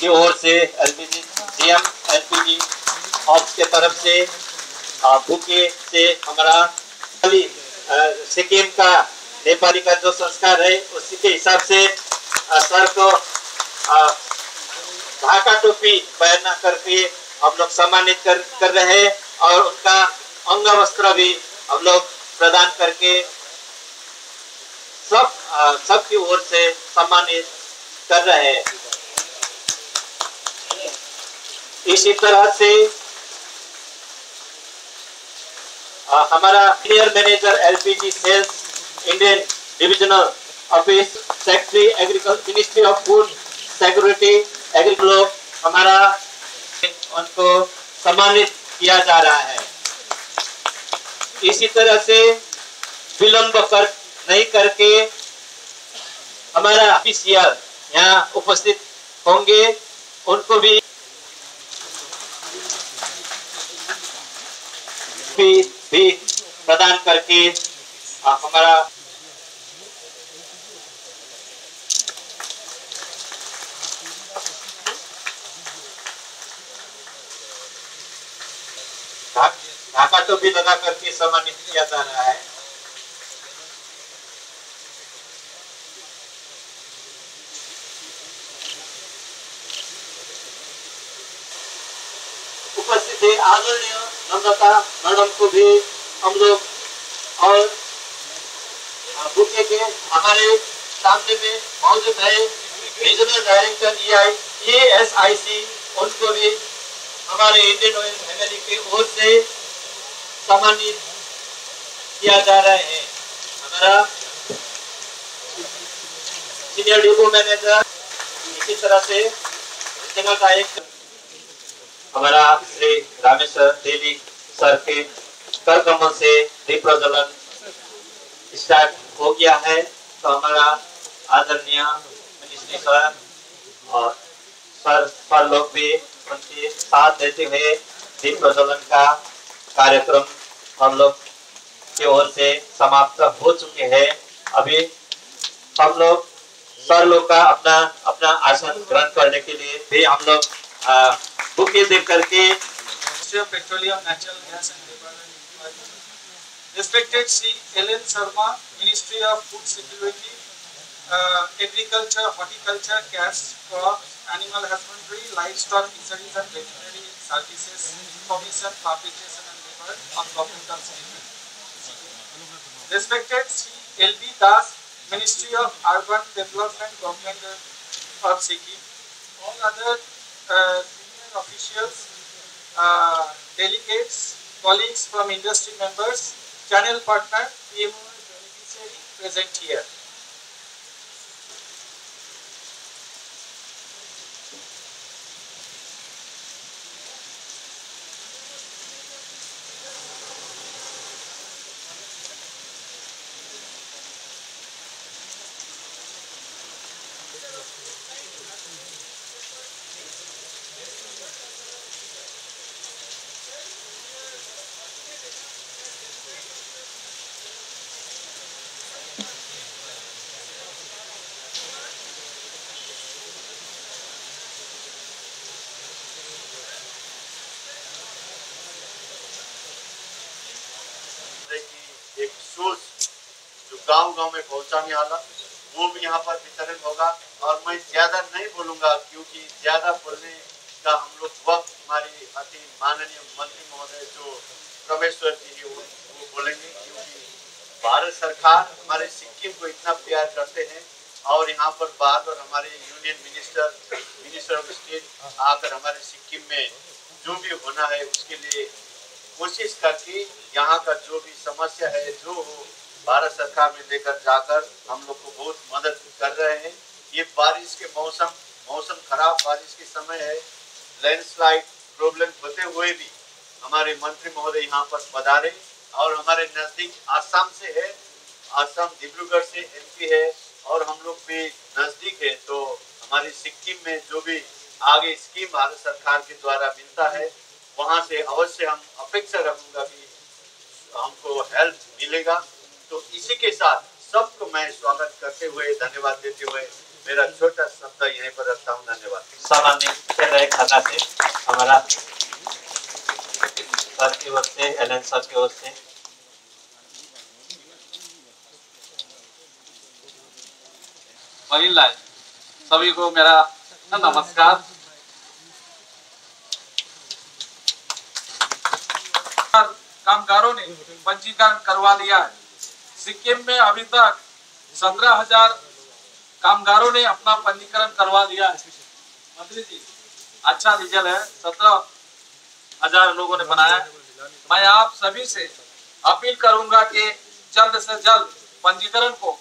की ओर से LPG CM LPG ops के तरफ से बुके से हमारा सिक्किम का नेपाली का जो संस्कार है उसी के हिसाब से सर को ढाका टोपी पहना करके हम लोग सम्मानित कर रहे हैं और उनका अंग वस्त्र भी हम लोग प्रदान करके सबकी ओर से सम्मानित कर रहे हैं। इसी तरह से हमारा senior manager LPG sales Indian divisional office secretary agriculture ministry of food security agriculture हमारा उनको सम्मानित किया जा रहा है। इसी तरह से विलंब नहीं करके हमारा ऑफिशियल यहाँ उपस्थित होंगे, उनको भी प्रदान करके हमारा ढाका टोपी लगा करके सम्मानित किया जा रहा है। उपस्थित है आदरणीय नम्रता मैडम को भी हम लोग और बुके के हमारे सामने में मौजूद है रीजनल डायरेक्टर ESIC, उनको भी हमारे इंडियन ऑयल फैमिली की ओर से सम्मानित किया जा रहा है। हमारा सीनियर डिपो मैनेजर, इसी तरह से रीजनल डायरेक्टर हमारा श्री रामेश्वर तेली सर के कर कमल से दीप प्रज्वलन स्टार्ट हो गया है। तो हमारा आदरणीय मिनिस्ट्री सर और सर लोग भी उनके साथ देते हुए दीप प्रज्वलन का कार्यक्रम हम लोग की ओर से समाप्त हो चुके हैं। अभी हम लोग सर लोग का अपना आसन ग्रहण करने के लिए भी हम लोग बुके दे करके petroleum natural gas and Respected Sri Ellen Sharma, Ministry of Food Security, Agriculture, Horticulture, Caste, Crops, Animal Husbandry, Livestock, Fisheries and Veterinary Services, Information, Publication and Record on Governmental Statement. Respected Sri L.B. Das, Ministry of Urban Development, Government of Sikkim, all other senior officials, delegates, colleagues from industry members, channel partner, PMO beneficiary present here. एक सोच जो गांव-गांव में पहुंचाने वाला वो भी यहाँ पर वितरण होगा। और मैं ज्यादा नहीं बोलूंगा क्योंकि ज्यादा बोलने का हम लोग वक्त हमारी अति माननीय मंत्री महोदय जो रमेश्वर जी है वो बोलेंगे, क्योंकि भारत सरकार हमारे सिक्किम को इतना प्यार करते हैं और यहाँ पर बात और हमारे यूनियन मिनिस्टर ऑफ स्टेट आकर हमारे सिक्किम में जो भी होना है उसके लिए कोशिश करके यहाँ का जो भी समस्या है जो हो भारत सरकार में लेकर जाकर हम लोग को बहुत मदद कर रहे हैं। ये बारिश के मौसम खराब बारिश के समय है, लैंडस्लाइड प्रॉब्लम होते हुए भी हमारे मंत्री महोदय यहाँ पर पधारे और हमारे नजदीक आसाम से है, आसाम डिब्रूगढ़ से MP है और हम लोग भी नजदीक है। तो हमारी सिक्किम में जो भी आगे स्कीम भारत सरकार के द्वारा मिलता है वहाँ से अवश्य हम अपेक्षा रखूंगा कि हमको हेल्प मिलेगा। तो इसी के साथ सबको मैं स्वागत करते हुए धन्यवाद देते हुए मेरा छोटा शब्द यहीं पर रखता हूँ। धन्यवाद। सामान्य रहे खाता से हमारा सर की ओर से, एलन सर की ओर से महिला सभी को मेरा नमस्कार। कामगारों ने पंजीकरण करवा लिया है। सिक्किम में अभी तक 17,000 कामगारों ने अपना पंजीकरण करवा लिया है। मंत्री जी, अच्छा रिजल्ट है, 17,000 लोगों ने बनाया है। मैं आप सभी से अपील करूंगा कि जल्द से जल्द पंजीकरण को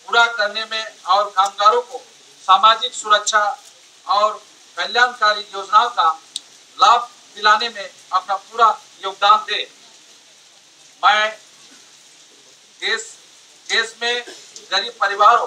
पूरा करने में और कामगारों को सामाजिक सुरक्षा और कल्याणकारी योजनाओं का लाभ दिलाने में अपना पूरा योगदान दे। मैं देश में गरीब परिवारों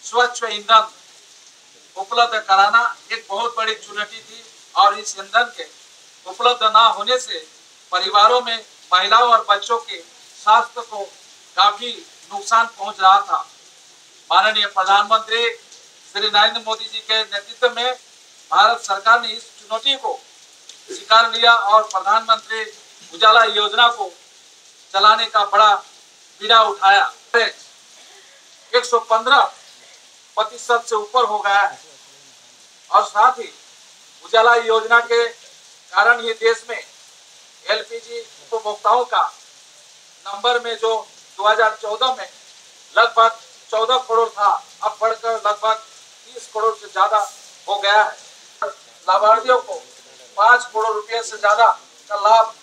स्वच्छ ईंधन उपलब्ध कराना एक बहुत बड़ी चुनौती थी और इस ईंधन के उपलब्ध न होने से परिवारों में महिलाओं और बच्चों के स्वास्थ्य को काफी नुकसान पहुंच रहा था। माननीय प्रधानमंत्री श्री नरेंद्र मोदी जी के नेतृत्व में भारत सरकार ने इस चुनौती को स्वीकार लिया और प्रधानमंत्री उजाला योजना को चलाने का बड़ा बीड़ा उठाया। 115% से ऊपर हो गया है और साथ ही उजाला योजना के कारण ये देश में एलपीजी उपभोक्ताओं का नंबर में जो 2014 में लगभग 14 करोड़ था, अब बढ़कर लगभग 30 करोड़ से ज्यादा हो गया है। लाभार्थियों को 5 करोड़ रुपए से ज्यादा का लाभ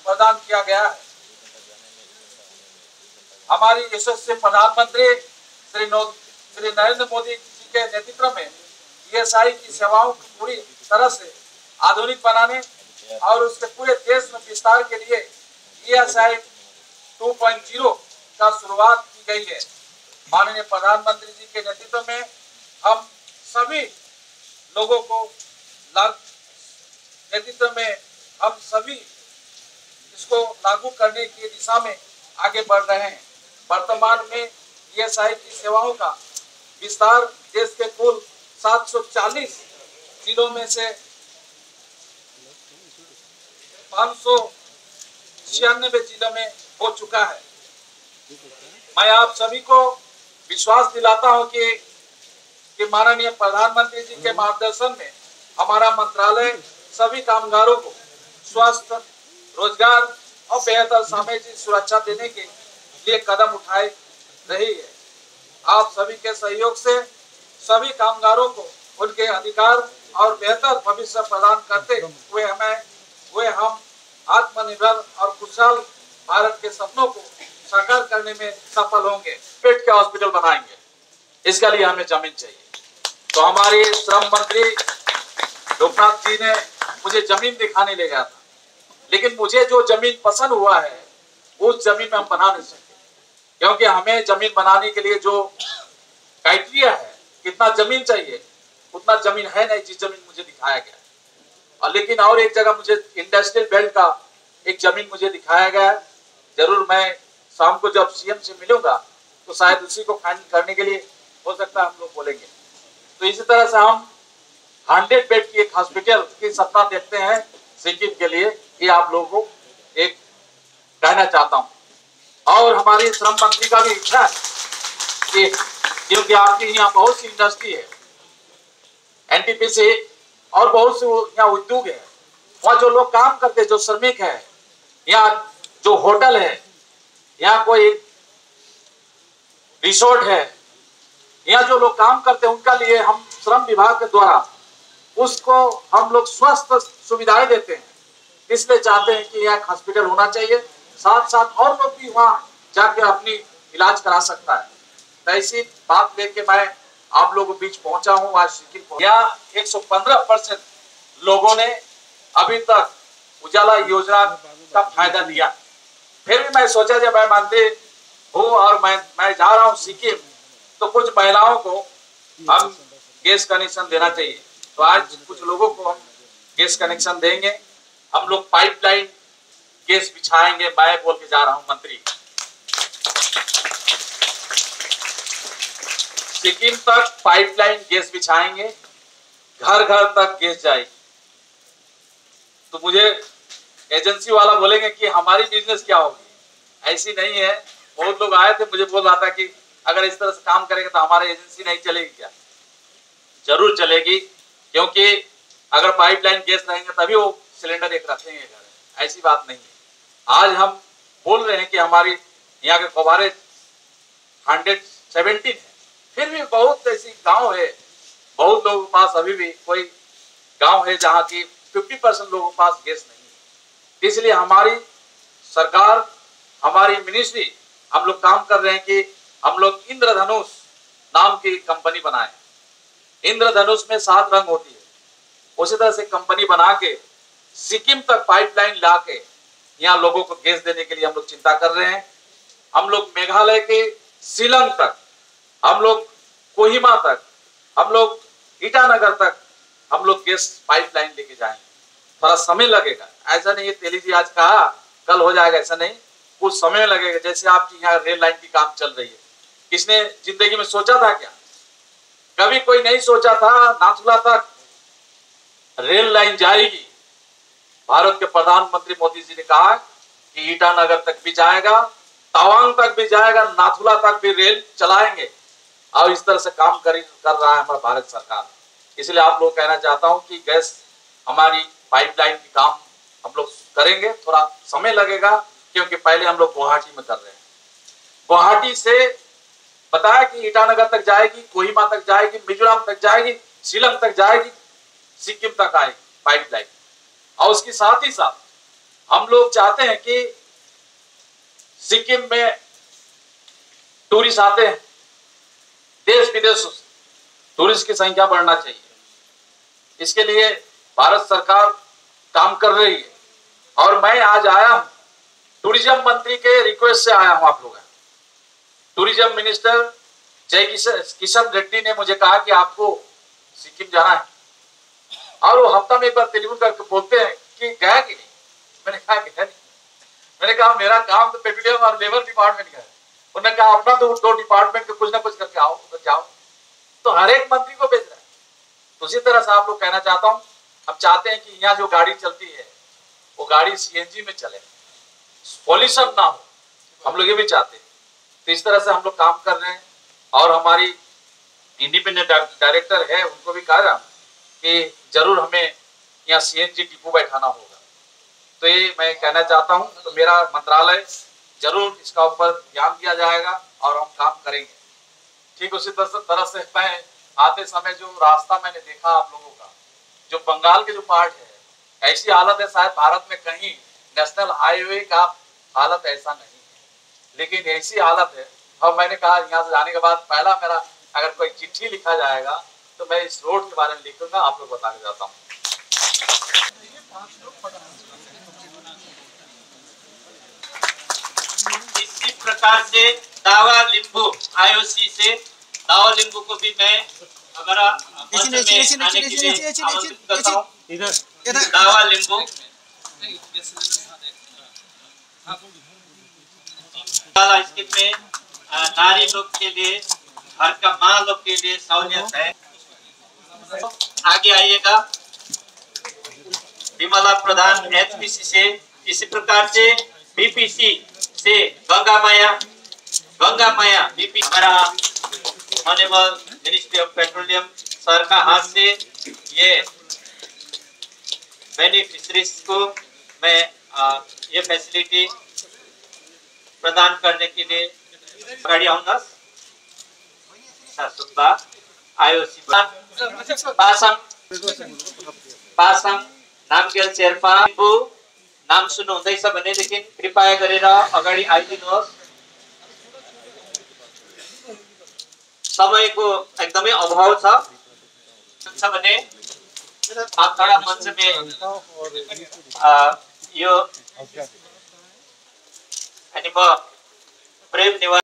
प्रदान किया गया है। हमारी यशस्वी प्रधानमंत्री श्री नरेंद्र मोदी जी के नेतृत्व में ईएसआई की सेवाओं को पूरी तरह से आधुनिक बनाने और उसके पूरे देश में विस्तार के लिए ईएसआई 2.0 का शुरुआत की गई है। माननीय प्रधानमंत्री जी के नेतृत्व में हम सभी लोगों को नेतृत्व में हम सभी इसको लागू करने की दिशा में आगे बढ़ रहे हैं। वर्तमान में ईएसआई की सेवाओं का विस्तार देश के कुल 740 जिलों में से 596 जिलों में हो चुका है। मैं आप सभी को विश्वास दिलाता हूं कि माननीय प्रधानमंत्री जी के मार्गदर्शन में हमारा मंत्रालय सभी कामगारों को स्वास्थ्य, रोजगार और बेहतर सामाजिक सुरक्षा देने के लिए कदम उठाए रही है। आप सभी के सहयोग से सभी कामगारों को उनके अधिकार और बेहतर भविष्य प्रदान करते हुए हम आत्मनिर्भर और खुशहाल भारत के सपनों को साकार करने में सफल होंगे। पेट के हॉस्पिटल बनाएंगे, इसके लिए हमें जमीन चाहिए। तो हमारे श्रम मंत्री लोकनाथ जी ने मुझे जमीन दिखाने ले गया था, लेकिन मुझे जो जमीन पसंद हुआ है उस जमीन में हम बना नहीं सकते, क्योंकि हमें जमीन बनाने के लिए जो क्राइटेरिया है, कितना जमीन चाहिए उतना जमीन है नहीं जिस जमीन मुझे दिखाया गया। और लेकिन और एक जगह मुझे इंडस्ट्रियल बेल्ट का एक जमीन मुझे दिखाया गया। जरूर मैं शाम को जब सीएम से मिलूंगा तो शायद उसी को फाइनल करने के लिए हो सकता है हम लोग बोलेंगे। तो इसी तरह से हम 100 बेड की एक हॉस्पिटल की सपना देखते हैं सिक्किम के लिए, ये आप लोगों को एक कहना चाहता हूँ। और हमारी श्रम मंत्री का भी इच्छा है कि क्योंकि आपके यहाँ बहुत सी इंडस्ट्री है, एनटीपीसी और बहुत से यहाँ उद्योग है, वहाँ जो लोग काम करते, जो श्रमिक है, यहाँ जो होटल है, यहाँ कोई रिसोर्ट है, यहाँ जो लोग काम करते हैं उनका लिए हम श्रम विभाग के द्वारा उसको हम लोग स्वास्थ्य सुविधाएं देते हैं। इसलिए चाहते हैं कि यहाँ हॉस्पिटल होना चाहिए, साथ साथ और लोग भी वहाँ जाके अपनी इलाज करा सकता है। तो ऐसी बात लेके मैं आप लोगों के बीच पहुंचा हूँ आज सिक्किम। यहाँ 115% लोगों ने अभी तक उजाला योजना का फायदा लिया। फिर भी मैं सोचा जब मैं मंत्री हूँ और मैं जा रहा हूँ सिक्किम, तो कुछ महिलाओं को हम गैस कनेक्शन देना चाहिए। तो आज कुछ लोगों को हम गैस कनेक्शन देंगे। हम लोग पाइपलाइन गैस बिछाएंगे, मैं बोल के जा रहा हूँ मंत्री। सिक्किम तक पाइपलाइन गैस बिछाएंगे, घर घर तक गैस जाएगी। तो मुझे एजेंसी वाला बोलेंगे कि हमारी बिजनेस क्या होगी, ऐसी नहीं है। बहुत लोग आए थे, मुझे बोल रहा था कि अगर इस तरह से काम करेंगे तो हमारी एजेंसी नहीं चलेगी क्या? जरूर चलेगी, क्योंकि अगर पाइपलाइन गैस रहेंगे तभी वो सिलेंडर एक रखेंगे घर, ऐसी बात नहीं है। आज हम बोल रहे हैं कि हमारी यहाँ के कवरेज 117 है, फिर भी बहुत ऐसी गांव है, बहुत लोगों के पास अभी भी कोई गांव है जहाँ की 50% लोगों के पास गैस नहीं है। इसलिए हमारी सरकार, हमारी मिनिस्ट्री, हम लोग काम कर रहे हैं कि हम लोग इंद्रधनुष नाम की कंपनी बनाए। इंद्रधनुष में 7 रंग होती है, उसी तरह से कंपनी बना के सिक्किम तक पाइपलाइन ला के यहाँ लोगों को गैस देने के लिए हम लोग चिंता कर रहे हैं। हम लोग मेघालय के शिलंग तक, हम लोग कोहिमा तक, हम लोग ईटानगर तक हम लोग गैस पाइपलाइन लेके जाएंगे। थोड़ा समय लगेगा, ऐसा नहीं है तेली जी आज कहा कल हो जाएगा, ऐसा नहीं, कुछ समय लगेगा। जैसे आपकी यहाँ रेल लाइन की काम चल रही है, किसने जिंदगी में सोचा था क्या? कभी कोई नहीं सोचा था नाथुला तक रेल लाइन जाएगी। भारत के प्रधानमंत्री मोदी जी ने कहा कि ईटानगर तक भी जाएगा, तवांग तक भी जाएगा, नाथुला तक भी रेल चलाएंगे। और इस तरह से काम कर रहा है हमारा भारत सरकार। इसलिए आप लोग कहना चाहता हूं कि गैस हमारी पाइपलाइन की काम हम लोग करेंगे, थोड़ा समय लगेगा, क्योंकि पहले हम लोग गुवाहाटी में कर रहे हैं। गुवाहाटी से बताया कि ईटानगर तक जाएगी, कोहिमा तक जाएगी, मिजोरम तक जाएगी, शिलंग तक जाएगी, सिक्किम तक आएगी पाइपलाइन। और उसके साथ ही साथ हम लोग चाहते हैं कि सिक्किम में टूरिस्ट आते हैं, देश विदेश टूरिस्ट की संख्या बढ़ना चाहिए। इसके लिए भारत सरकार काम कर रही है। और मैं आज आया हूं, टूरिज्म मंत्री के रिक्वेस्ट से आया हूं आप लोग। टूरिज्म मिनिस्टर जय किशन रेड्डी ने मुझे कहा कि आपको सिक्किम जाना है, और वो हफ्ता में एक बार टेलीफोन करके बोलते हैं कि गया कि नहीं। मैंने कहा गया नहीं। मैंने कहा मेरा काम तो पेट्रोलियम और लेबर डिपार्टमेंट का है। उन्होंने कहा अपना तो 2 डिपार्टमेंट के कुछ ना कुछ करके आओ, तो जाओ। तो हर एक मंत्री को भेज रहा है। तो उसी तरह से आप लोग कहना चाहता हूँ, हम चाहते हैं कि यहाँ जो गाड़ी चलती है वो गाड़ी सीएनजी में चले, पॉल्यूशन ना हो, हम लोग ये भी चाहते हैं। तो इस तरह से हम लोग काम कर रहे हैं। और हमारी इंडिपेंडेंट डायरेक्टर है, उनको भी कहा रहा कि जरूर हमें यहाँ सीएनजी डिपो बैठाना होगा। तो ये मैं कहना चाहता हूँ, तो मेरा मंत्रालय जरूर इसका ऊपर ध्यान दिया जाएगा और हम काम करेंगे। ठीक उसी तरह से मैं आते समय जो रास्ता मैंने देखा आप लोगों का, जो बंगाल के जो पार्ट है, ऐसी हालत है शायद भारत में कहीं नेशनल हाईवे का हालत ऐसा नहीं है, लेकिन ऐसी हालत है। और मैंने कहा यहाँ से जाने के बाद पहला मेरा अगर कोई चिट्ठी लिखा जाएगा तो मैं इस रोड के बारे में लिखूंगा, आप लोग बताने जाता हूँ। इसी प्रकार से दावा लिंबू आईओसी से दावा लिंबू को भी मैं हमारा मंच में आने के लिए आमंत्रित करता हूँ। दावा लिंबू स्कीम में नारी लोग के लिए, घर का माँ लोग के लिए सहूलियत है। आगे आइएगा। विमला प्रधान एचपीसी से, इसी प्रकार से बीपीसी से गंगा माया बीपी हमारा honourable ministry of petroleum sir का हाथ से ये बेनिफिशरीज को मैं ये फैसिलिटी प्रदान करने के लिए गाड़ी आऊंगा। सुब्बा आईओसी पासङ नामगेल शेर्पा नाम सुन्नु हुँदैछ भनेदेखि कृपया गरेर अगाडि आइदिनुहोस्। समयको एकदमै अभाव छ भने आप थोड़ा मंच में यो अनि म प्रेम निवास